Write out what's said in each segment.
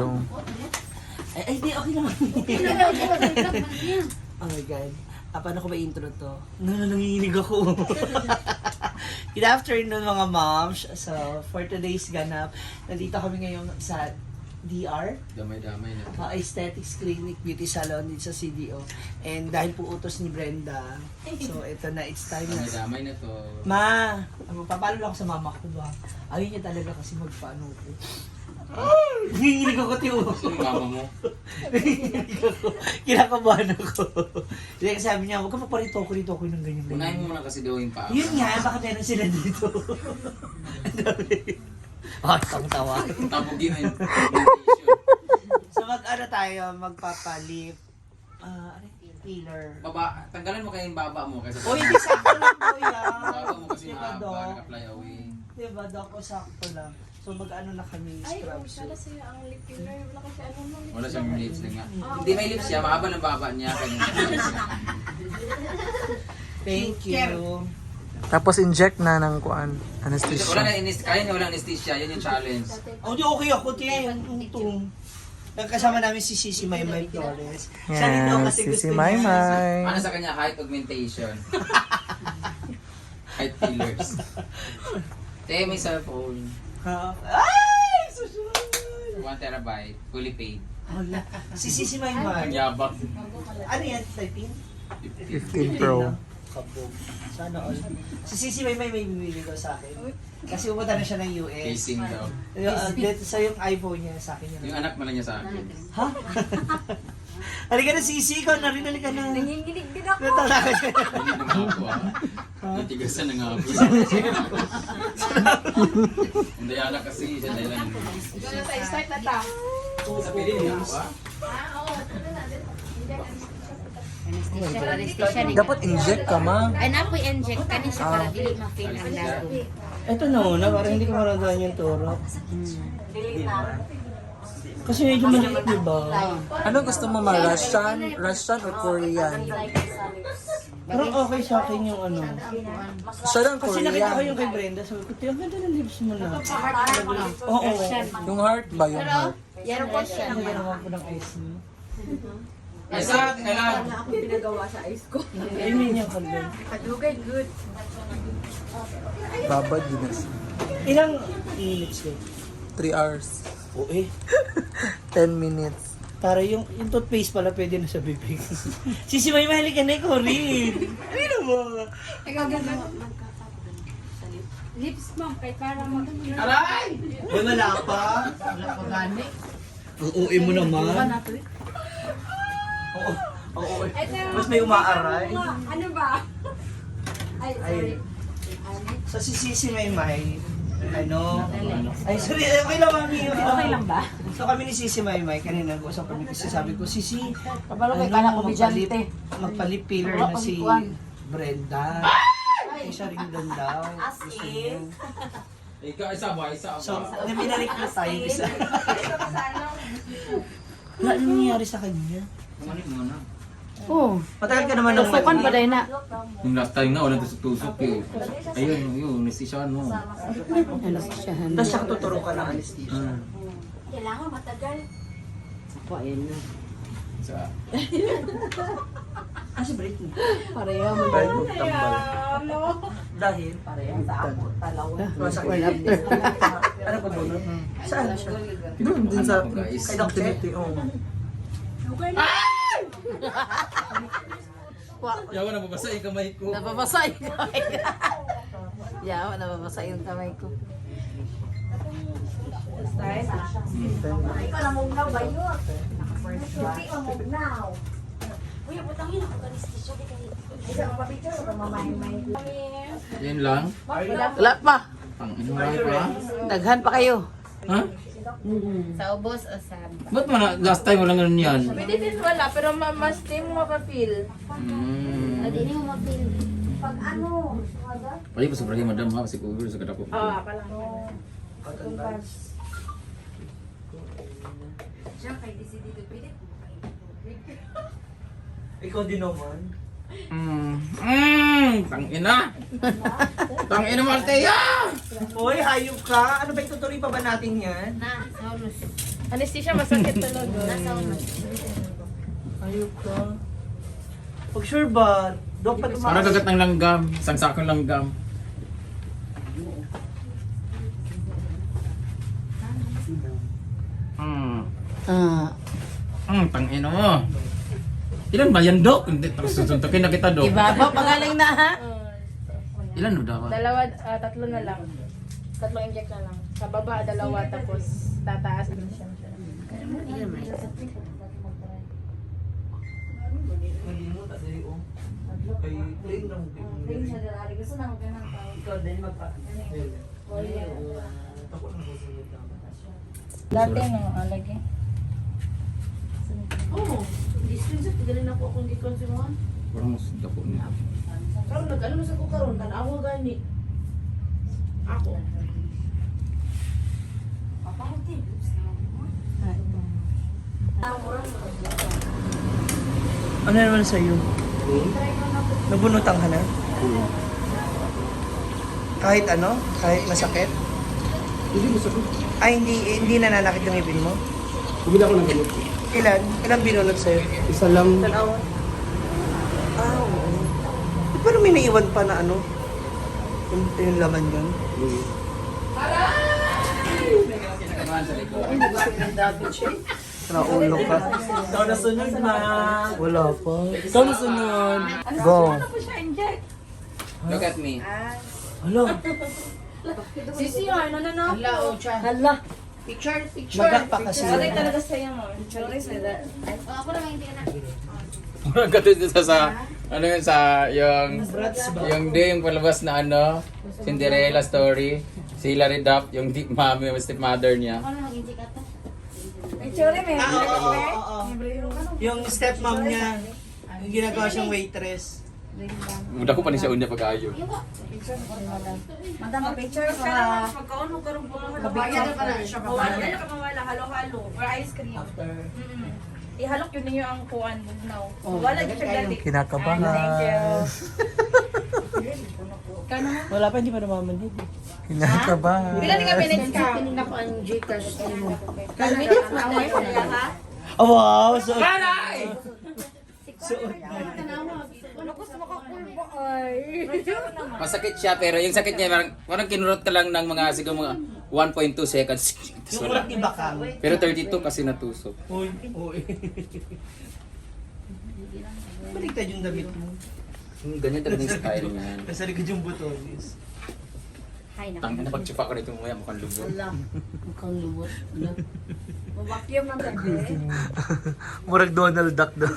dong. Ay, di, okay naman. Oh my God. Paano ko ba intro to? Nanginginig ako. Good afternoon mga moms. So, for today's ganap, nandito kami ngayon sa DR, Damay-damay na. Aesthetics Clinic Beauty Salon dito sa CDO. And dahil po utos ni Brenda, so ito na, it's time na. Damay-damay na to. Ma, papalo lang ako sa mama ko ba? Ayaw niya talaga kasi magpaano ko. Nanginginig ako, tiyo. Sino yung mama mo? Kinakabahan ako. Kasi sabi niya, huwag ka magparito ko ng ganyan. Unahin mo muna kasi daw yung paa. Yun nga, baka meron sila dito. Ang dami. Tawa. Tabugin na yung So mag-ano tayo, magpapalip. Peeler. baba, tanggalan mo kayo yung baba mo kasi O hindi, sakto lang po yan. baba mo kasi Diba, Doc? naka-fly away. Diba, Doc? O sakto lang. So mag-ano na kami, Ay, scrub pala suit. sa'yo ang lip filler. Wala kasi ano mo. Wala siyang lips na nga. Hindi may lips siya, mahaba ng baba niya. Thank you. Tapos inject na ng kuan, Wala anesthesia. na kaya niya walang anesthesia, yun yung challenge. O di okay ako, tiyo. Kasama namin si Sisi Maymay Flores. Siya rin daw Yan, kasi si gusto si niya. Maymay. Ano sa kanya? Height augmentation. Height fillers. Te, may cellphone. Ha? Ay! Susunod! 1 terabyte, fully paid. Hala. Si Sisi Maymay. Yabang. Ano yan? 13? 15 Pro. Kabog. Sana all. Si Sisi may bibili daw sa akin. Kasi pumunta na siya ng US. Casing daw. So yung iPhone niya sa akin Yung yun. anak mo lang niya sa akin. Ha? Halika na Sisi, ikaw na rin. Halika na. Nanginginig din ako. Natalaga siya. Hindi na nga ako ah. Natigasan na nga ako. Hindi anak kasi siya dahil lang. Ikaw na tayo, start na ta. Sa pili niya ako ah. Anesthesia ni. Dapat inject ka, ma. Ay na po inject kani siya para dili ma-feel ang lago. Ito na muna, para hindi ko maramdaman yung turo. Kasi medyo maliit, di ba? Ano gusto mo, ma? Russian? Russian or Korean? Pero okay sa akin yung ano. Siya lang Kasi nakita ko yung Korean. kay Brenda, sabi ko, "Tiyo, ang ganda ng lips mo na." Oo. Yung heart ba? Yung heart? Yan po siya. Ang ginawa ko ng eyes niya. Isa, kailangan. Ako pinagawa sa eyes ko. Ay, may niya kalban. Kadugay, good. Babad yun na siya. Ilang minutes ko? 3 hours. Oo eh. 10 minutes. Para yung toothpaste pala pwede na sa bibig. Sisi, may mahalik ka na ikaw rin. Ano mo? Ikaw ganda. Lips, ma'am, kay para mag... Aray! Ay, wala pa. Wala ko gani. Ang OA mo naman. Oo. Oo. Mas may umaaray. Ano ba? Ay, sorry. Sa si Sisi Maymay, ay sorry, okay lang mami. Okay lang ba? So kami ni Sisi Maymay, kanina nag-usap kami kasi sabi ko, Sisi, magpalit pillar na si Brenda. Ay, siya rin doon daw. Gusto niya. Ikaw, isa ba? Isa So, ba? binalik na tayo isa. Ano nangyayari sa kanya? Kumanik mo na. Oh, Matagal ka naman nang tusukan pa dahil na. Yung last time na, walang tusok-tusok eh. Ayun, yun, anesthesia mo. Anesthesia. Tapos siya tuturo ka ng anesthesia. Kailangan matagal. Po ayun na. Sa, Ah, si Britney. Pareha mo. Dahil magtambal. Dahil, Well, after. ano pa doon? Saan siya? Doon din sa Guys. kay Doc Timothy. Oh. yawa na babasa yung kamay ko. Nababasa yung kamay ko. Yawa, nababasa yung kamay ko. Ikaw na mugnaw ba yun? Hindi ka mugnaw. Uy, butangin ako anesthesia. Isa ang papicture o mamay-may. Yan lang? Wala pa. Pang ano lang pa? Daghan pa kayo. Ha? Sa ubos o sa... Ba't mo na, last time walang ganun yan? Pwede din wala, pero mas di mo mapapil. Hindi mo mapil. Pag ano? Pwede pa sobrang madam ha, kasi cover sa kada ko. Oo, pala. Siya kay DCD to pwede. Ikaw din naman. Tangina! Tangina Marteya! Hoy, hayop ka! Ano ba itutuloy pa ba natin yan? Na, sonus. Anesthesia, masakit talaga. Ayok ka. Pag sure ba? Dok pa tumakas. Parang kagat ng langgam. Isang sakong langgam. Ah, Tangina mo. Ilan ba yan, Dok? Hindi, susuntukin na kita, Dok. ibaba pagaling na ha. Ilan mo daw? Dalawa, tatlo na lang. Tatlong inject na lang. Sa baba, dalawa, tapos tataas din siya. Ikaw din magpa. Dati nang alagi. Oo. Screenshot, galing ako akong gikonsumohan. Parang mas dako niya. Karon nag-ano sa ko karon, tanawa gani. Ako. Ano naman sa'yo? Nabunutan ka na? Kahit ano? Kahit masakit? Hindi mo sagot. Ay, hindi nananakit yung ngipin mo? Bumili ako ng gamot. Ilan? Ilan binunot sa'yo? Isa lang. Ah, oo. Pero may naiwan pa na ano? Yung laman yun? Naulo ka. Ikaw na sunod na. Wala pa. Ikaw na sunod. Go. Look at me. Hala. Sisi, ano na na? Hala, o siya. Hala. Picture. Maga pa kasi. Sorry talaga sa'yo mo. Sorry sa'yo. Ako naman hindi na. Parang katulad sa ano yun sa yung day yung palabas na ano Cinderella story. Si Hilary Duff, yung deep mommy, yung stepmother niya. Ako naman hindi ka to. Picture mo. Oo. Yung stepmom niya, yung ginagawa siyang waitress. Muda ko pa ni siya unya pag-ayo. Madam, picture ka. Pagkaon mo karong po. Kabayan pa na siya. Mawala ka mawala. Halo-halo. Or ice cream. After. Ihalok yun ninyo ang kuwan bugnaw. Wala dyan siya dati. Kinakabahan. Thank you. Wala pa, hindi pa namamanid. Kinakabahan. Pila ni ka minutes ka? Ako ang Gcash mo. Minutes na ako ha? Oh, wow! So, Masakit siya pero yung sakit niya parang kinurot ka lang ng mga siguro mga 1.2 seconds. yung ulat ni Bakang. Pero 32 kasi natusok. Uy, uy. Baligtad yung damit mo. Ganyan talaga yung style niya. Nasa likod yung butones. Tangin na pag-chupa ko nito mamaya mukhang lubot. Mukhang lubot. Vacuum ng gabi. Murag Donald Duck daw.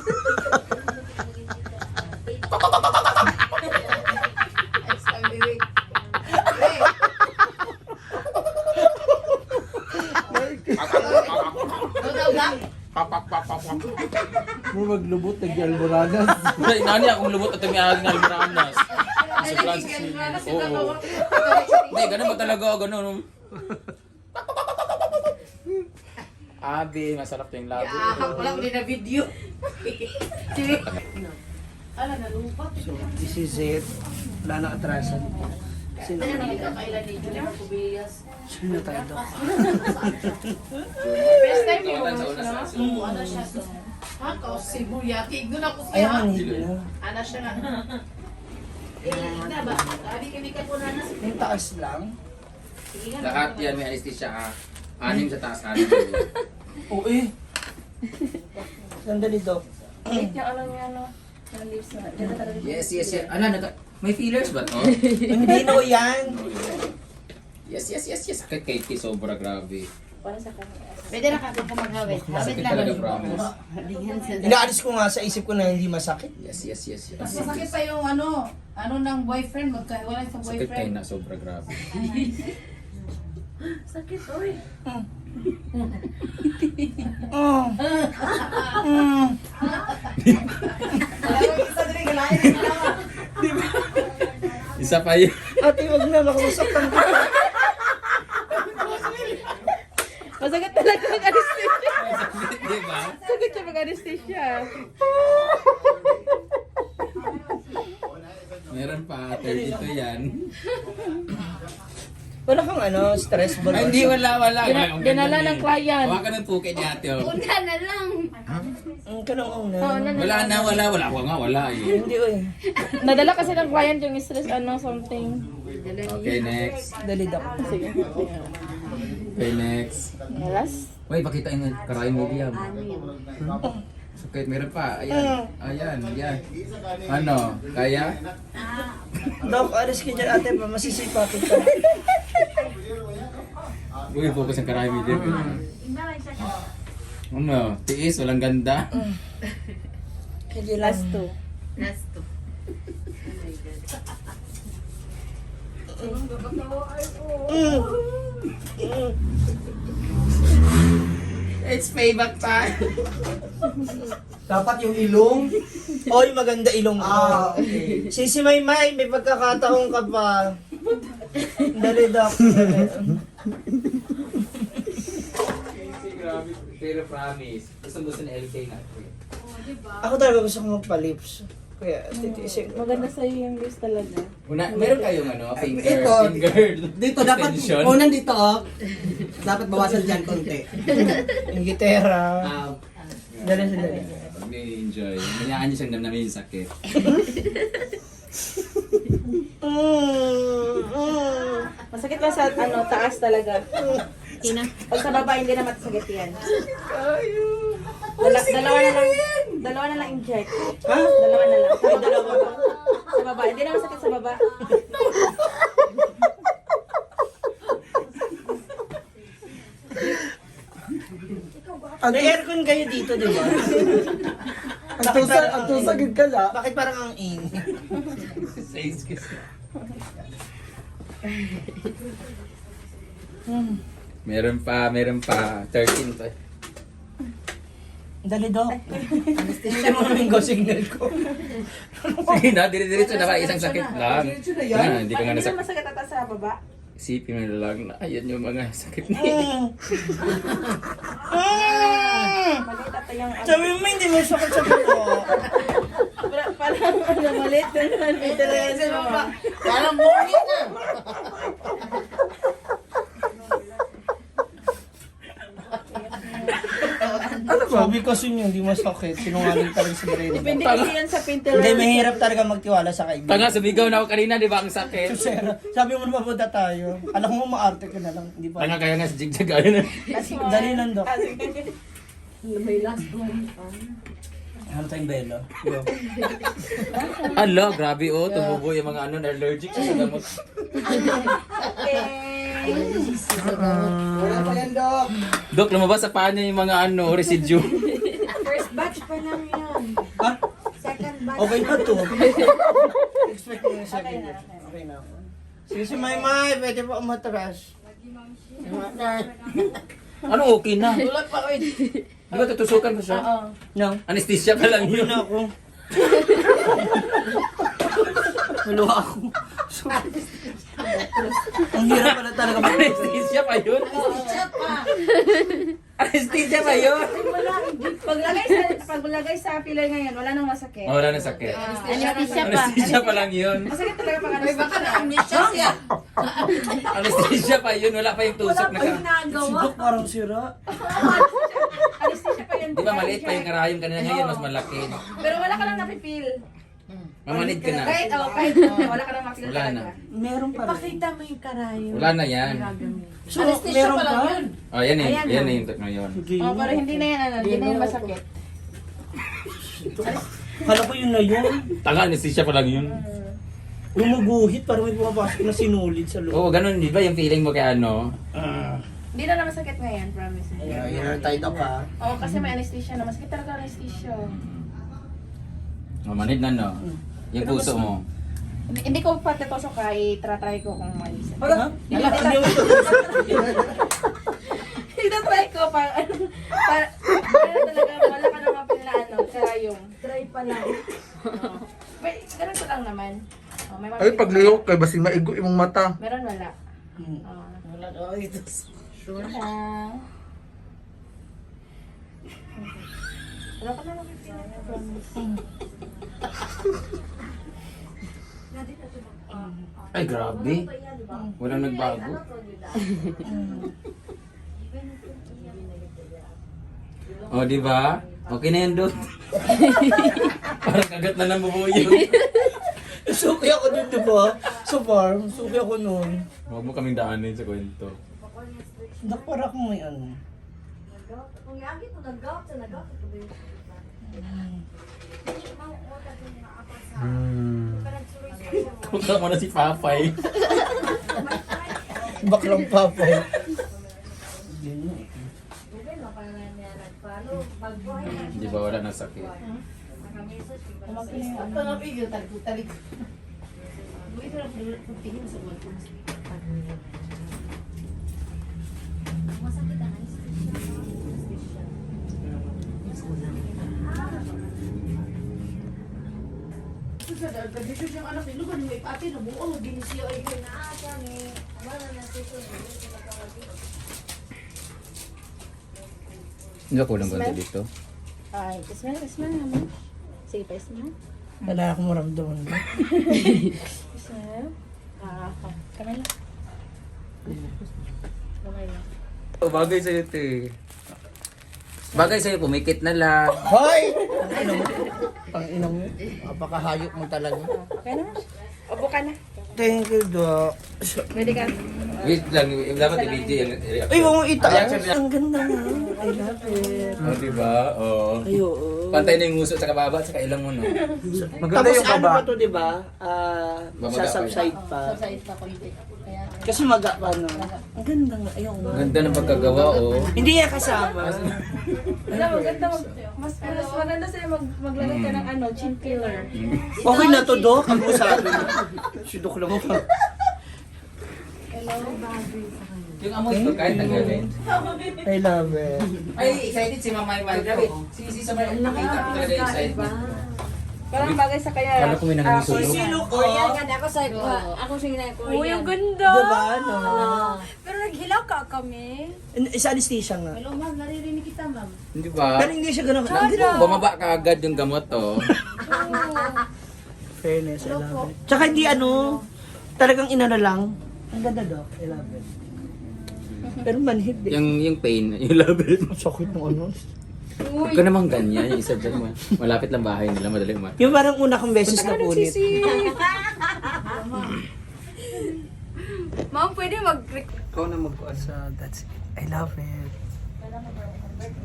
Murag lubot, nag-alboranas. Nani akong lubot at tumiaging almoranas. Sa Francis. Oo. Hindi, ganun ba talaga? Ganun. Abi, masarap yung labo. Wala ko din na video. Ala, nalupat. So, this is it. Wala na atrasan. Sino? Kailan ni Julia Kubillas. Sino tayo daw? First time yung Ano siya to? Ha? Kausibo yaki. Doon ako Ay, siya. ang hilo. Ano siya nga? Na ba? Abi kami ka po na Yung taas lang. Lahat yan may anesthesia. 6 sa taas, 6 sa baba. Oo eh. Sandali daw. yung ano niya, no? Yung lips na. Ganda talaga. Yes. Ano, may feelers ba to? Hindi no yan. Yes. Sakit kay T, sobra grabe. Para sa kanya. Pwede na ka po maghawit. Hawit Sakit lang. talaga, promise. Inaalis ko nga sa isip ko na hindi masakit. Yes. Mas masakit pa yung ano ng boyfriend. Magkahiwalay sa Sakit kay boyfriend. na, sobra grabe. Sakit, oy. Isa pa yun. Ate, wag na. Makausap lang ko. Masakit talaga mag-anesthesia. Di ba? Sakit siya mag-anesthesia. Meron pa, 32 yan. Wala kang stress ball. Ay, hindi, wala. Dinala ng client. Hawakan ng puke niya ate. Oh. Una na lang. Ang kanang una. Wala eh. Hindi oy. Nadala kasi ng client yung stress, something. Okay, next. Dali daw. Sige. Okay, next. Last. Wait, pakita yung karain mo, Liam. Okay, meron pa. Ayan. Ano? Kaya? Dok, alis ka dyan ate pa, masisipa kita. Uy, focus ang karain mo, Liam. Ano? Tiis, walang ganda. Hindi lang. Last two. It's payback time. Dapat yung ilong. Oy, maganda ilong ko. Okay. Si Maymay, may pagkakataon ka pa. Dali Dok. Pero promise. Gusto ni LK nga. Ako talaga gusto kong magpa-lips. Kaya titiisin ko. Maganda sa'yo yung lips talaga. Meron kayong finger. Ito. Finger. Dito dapat, extension. unang dito, dapat bawasan dyan konti. Yung gitera. Ah, Dali sandali. May enjoy. Manyaan niyo siyang damdamin yung sakit. Masakit lang sa taas talaga. Pag sa baba, hindi na masakit yan. Dalawa na lang inject. Ha? Dalawa na lang. Sa baba. Hindi na masakit sa baba. May aircon kayo dito, di ba? ang tusagid ka la. Bakit parang ang in? Says kasi. Meron pa. 13 pa. Dali Dok. Hindi mo namin go signal ko. Sige na, dire-diretso na ba? Isang sakit lang. Hindi ka nga Hindi na nasakit. masakit ata sa baba. Isipin mo lang na ayan yung mga sakit niya. Maliit ata yung Sabi mo, hindi mo sakit sa buko. Parang maliit. Parang morning na. Sabi kasi niyo, hindi masakit. Sinungaling ka rin sa brain. Depende kasi yan sa Pinterest. Hindi, mahirap talaga magtiwala sa kaibigan. Tanga, sumigaw na ako kanina, di ba ang sakit? Sir, sabi mo na mapunta tayo. Alam mo, maarte ka na lang. Hindi pa. Tanga kaya nga si Jigjag ayun na. Dali lang, Dok. May last one. Ano tayong belo? Go. Ala, grabe oh, tumubo yung mga allergic sa gamot. Wala pa yan, Dok. Dok, lumabas sa paa niya yung mga residue. First batch pa lang yan. Ha? Second batch. Okay na to. Expect mo yung second. Okay na ako. Sige si Maymay, pwede pa umatras. Ano okay na? Tulad pa, oy. Di ba tutusukan mo siya? No. Anesthesia pa lang Yun yun. na ako. Maluha ako. Ang hirap pala talaga Anesthesia pa yun? Anesthesia pa yun? Paglagay sa pilay ngayon, wala nang masakit. Oh, wala na sakit. Anesthesia pa. Anesthesia pa lang yun. Masakit talaga pag Ay, baka na-amnesia siya. Anesthesia pa yun, wala pa yung tusok na ka. Si Dok parang sira. Anesthesia pa yun. Di ba maliit pa yung karayom kanina ngayon, mas malaki. Pero wala ka lang napipil. Mamanid ka na. Kahit wala ka lang mapil Wala na. talaga. Meron pa rin. Pakita mo yung karayo. Wala na yan. So, Anesthesia meron pa lang pa? yun. Oh, yan eh. Yan eh yung ngayon. Sige. Oh, pero hindi na yan, hindi na yan masakit. Kala ko yun na yun. Tanga, anesthesia pa lang yun. Lumuguhit, parang may pumapasok na sinulid sa loob. Oo, ganun. Di ba yung feeling mo kay ano? Hindi na masakit ngayon, promise. Yan, tight up ha. Oo, kasi may anesthesia na. Masakit talaga anesthesia. Mamanid na no? Yung puso mo. Hindi ko pa tetusok ka, i-try ko kung malis. Ha? Ano yung Ita-try ko para talaga wala ka nang mapil na karayong. Try pa lang. May, ganun ko lang naman. Oh, may Ay, pagliyok kay basing maigo imong mata. Meron wala. Wala daw ito. Sure. Wala ka na mapil na promise. Ay, grabe. Walang nagbago. Oh, di ba? Okay na yan, Dot. Parang kagat na namubuyo. Suki ako dun, di ba? Sa farm, suki ako nun. Huwag mo kaming daanin sa kwento. Nakpara ko may ano. Kung yagi to nag-out sa nag-out ito ba yung Punta mo na si Papay. Baklang papay. Di ba wala nang sakit? Pangapigil, talikot. Buwito na pagtingin sa mga Pagdito siyang anak ni Lugan, may pati na buo, ginisiyo ay Hindi ako lang ganito dito. Ay, smile naman. Sige pa, smile. Wala akong maramdaman. Smile. Kamay lang. Okay lang. Oh, bagay sa'yo ito eh. Bagay sa'yo, pumikit na lang. Hoy! Ang ina mo. Apakahayop mo talaga. Okay na? Opo ka na. Thank you, Doc. Pwede ka. Wait lang, dapat i-video yung Ay, reaction. huwag mo itaas. Reaction lang. Ang ganda nga. I love it. Oh, diba? Oo. Ay, oo. Pantay na yung nguso sa kababa at sa ilang mo, no? Maganda Tapos yung ano baba. pa to, di ba? Bamaga Sa pa subside pa. Sa isa ko hindi. Kaya, Kasi maga pa, no? Ang ganda nga. Ayaw nga. Ganda ng pagkagawa, oh. Hindi yan kasama. maganda mas maganda sa'yo maglagay ka ng chin filler. Okay na to, Doc. Ang usabi mo. Si Doc lang mo pa. Yung amos ko, kahit nagaling. I love it. Ay, excited si Mama Iman. Grabe, si Samar, nakita ko talaga excited. Parang bagay sa kaya. Kala ko may nangisulog. Silok ko. Korean nga ako sa ako sa ginay Korean. Uy, ang ganda. Diba, no? Pero naghilaw ka kami. Sa anesthesia nga. Hello, ma'am, naririnig kita, ma'am. Hindi ba? Pero hindi siya ganun. Bumaba ka agad yung gamot, oh. Fairness, I love it. Tsaka hindi talagang inano lang. Ang ganda, Doc. I love it. Pero manhid eh. Yung pain, yung labit. Ang sakit ng ano. Huwag ka naman ganyan, yung isa dyan mo. Malapit lang bahay nila, madaling umat. Yung parang una kong beses na punit. Ma'am, pwede mag Ikaw na magkuhan. So, that's it. I love it.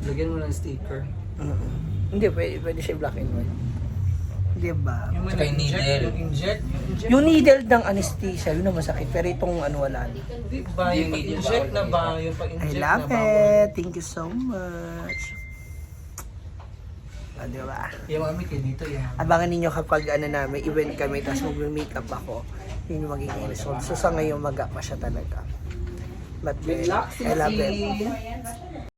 Lagyan mo ng sticker. Hindi, pwede siya black and white. Diba? Tsaka yung needle. Inject. Yung needle ng anesthesia, yun ang masakit. Pero itong wala. Di ba? Yung pag-inject na ba? Yung I pag-inject na love ba? it. Thank you so much. Diba? Yung mami kayo dito yan. Abangan ninyo kapag namin, event kami, tapos mag-makeup ako. Yun yung magiging result. So sa ngayon, maga pa siya talaga. But I love it.